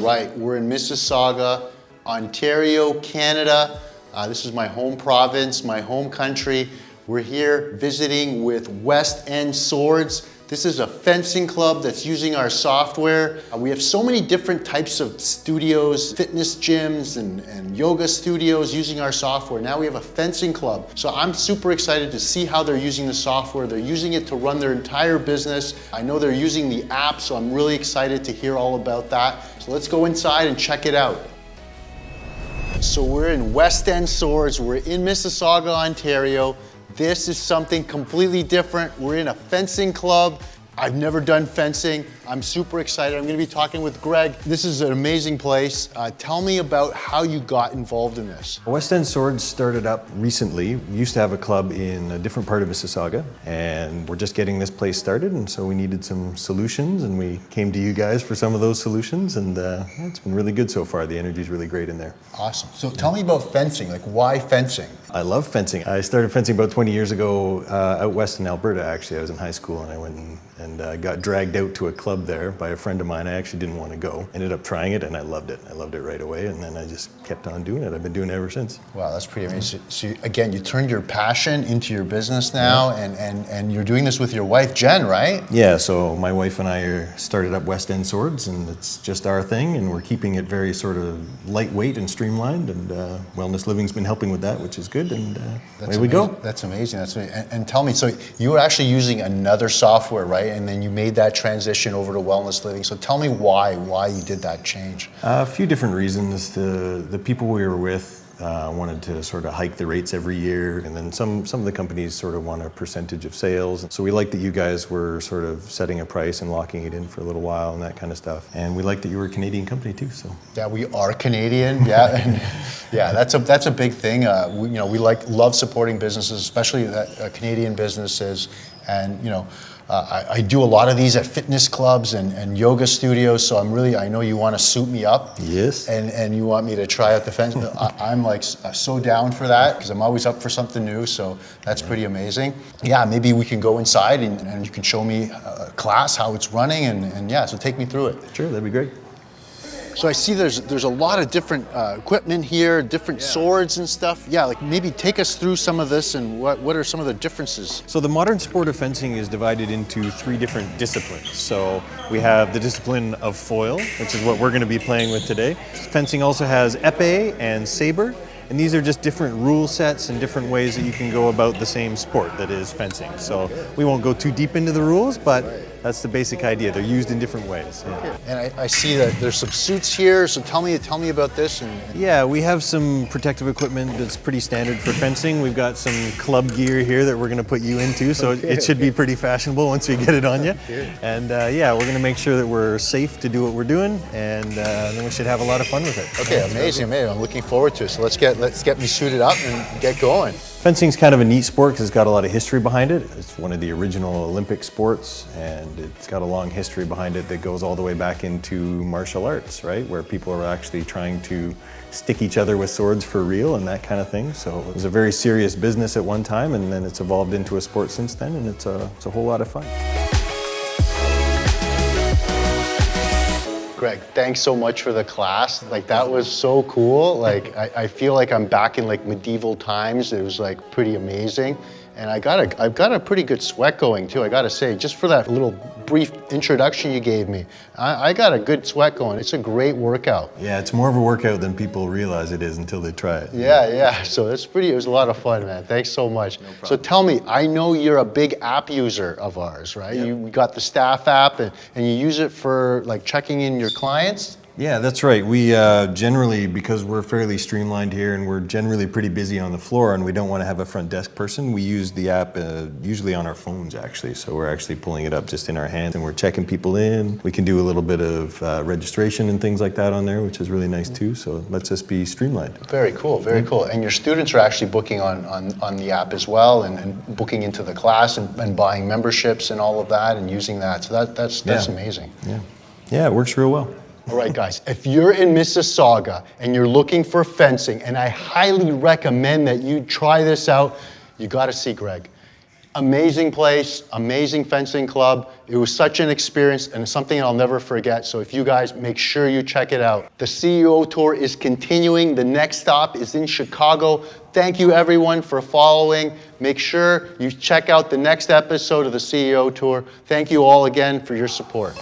right, we're in Mississauga, Ontario, Canada. This is my home province, my home country. We're here visiting with West End Swords. This is a fencing club that's using our software. We have so many different types of studios, fitness gyms and yoga studios using our software. Now we have a fencing club. So I'm super excited to see how they're using the software. They're using it to run their entire business. I know they're using the app, so I'm really excited to hear all about that. So let's go inside and check it out. So we're in West End Swords. We're in Mississauga, Ontario. This is something completely different. We're in a fencing club. I've never done fencing. I'm super excited. I'm gonna be talking with Greg. This is an amazing place. Tell me about how you got involved in this. West End Swords started up recently. We used to have a club in a different part of Mississauga, and we're just getting this place started, and so we needed some solutions, and we came to you guys for some of those solutions, and it's been really good so far. The energy's really great in there. Awesome. So tell me about fencing, like why fencing? I love fencing. I started fencing about 20 years ago out west in Alberta, actually. I was in high school, and I went and got dragged out to a club there by a friend of mine. I actually didn't want to go. Ended up trying it, and I loved it. I loved it right away, and then I just kept on doing it. I've been doing it ever since. Wow, that's pretty amazing. So again, you turned your passion into your business now, and you're doing this with your wife, Jen, right? Yeah, so my wife and I started up West End Swords, and it's just our thing, and we're keeping it very sort of lightweight and streamlined, and Wellness Living's been helping with that, which is good, and away we go. That's amazing. That's amazing. And tell me, so you were actually using another software, right? And then you made that transition over to Wellness Living. So tell me why you did that change. A few different reasons. The people we were with wanted to sort of hike the rates every year, and then some of the companies sort of want a percentage of sales. So we liked that you guys were sort of setting a price and locking it in for a little while and that kind of stuff. And we liked that you were a Canadian company too. So yeah, we are Canadian. Yeah, and yeah, that's a big thing. We love supporting businesses, especially Canadian businesses, and I do a lot of these at fitness clubs and yoga studios, so I know you want to suit me up. Yes. And you want me to try out the fence. I'm like so down for that, because I'm always up for something new, so that's pretty amazing. Yeah, maybe we can go inside and you can show me a class, how it's running, and yeah, so take me through it. Sure, that'd be great. So I see there's a lot of different equipment here, different swords and stuff. Yeah, like maybe take us through some of this and what are some of the differences? So the modern sport of fencing is divided into 3 different disciplines. So we have the discipline of foil, which is what we're going to be playing with today. Fencing also has épée and saber. And these are just different rule sets and different ways that you can go about the same sport that is fencing. So we won't go too deep into the rules, but that's the basic idea. They're used in different ways. Yeah. And I see that there's some suits here, so tell me about this. Yeah, we have some protective equipment that's pretty standard for fencing. We've got some club gear here that we're going to put you into, so it should be pretty fashionable once we get it on you. And yeah, we're going to make sure that we're safe to do what we're doing, and then we should have a lot of fun with it. Okay, amazing. I'm looking forward to it. So let's get me suited up and get going. Fencing's kind of a neat sport because it's got a lot of history behind it. It's one of the original Olympic sports, and it's got a long history behind it that goes all the way back into martial arts, right? Where people are actually trying to stick each other with swords for real and that kind of thing. So it was a very serious business at one time, and then it's evolved into a sport since then, and it's a whole lot of fun. Greg, thanks so much for the class. Like, that was so cool. Like, I feel like I'm back in like medieval times. It was like pretty amazing. And I've got a pretty good sweat going too, I gotta say, just for that little brief introduction you gave me. I got a good sweat going. It's a great workout. Yeah, it's more of a workout than people realize it is until they try it. Yeah. So it was a lot of fun, man. Thanks so much. No problem. So tell me, I know you're a big app user of ours, right? Yep. You got the staff app and you use it for like checking in your clients? Yeah, that's right. We generally, because we're fairly streamlined here and we're generally pretty busy on the floor and we don't want to have a front desk person, we use the app usually on our phones actually. So we're actually pulling it up just in our hands and we're checking people in. We can do a little bit of registration and things like that on there, which is really nice too. So it lets us be streamlined. Very cool, very cool. And your students are actually booking on the app as well and booking into the class and buying memberships and all of that and using that. So that's amazing. Yeah, it works real well. All right, guys, if you're in Mississauga and you're looking for fencing, and I highly recommend that you try this out, you got to see Greg. Amazing place, amazing fencing club. It was such an experience and it's something I'll never forget. So if you guys make sure you check it out. The CEO tour is continuing. The next stop is in Chicago. Thank you everyone for following. Make sure you check out the next episode of the CEO tour. Thank you all again for your support.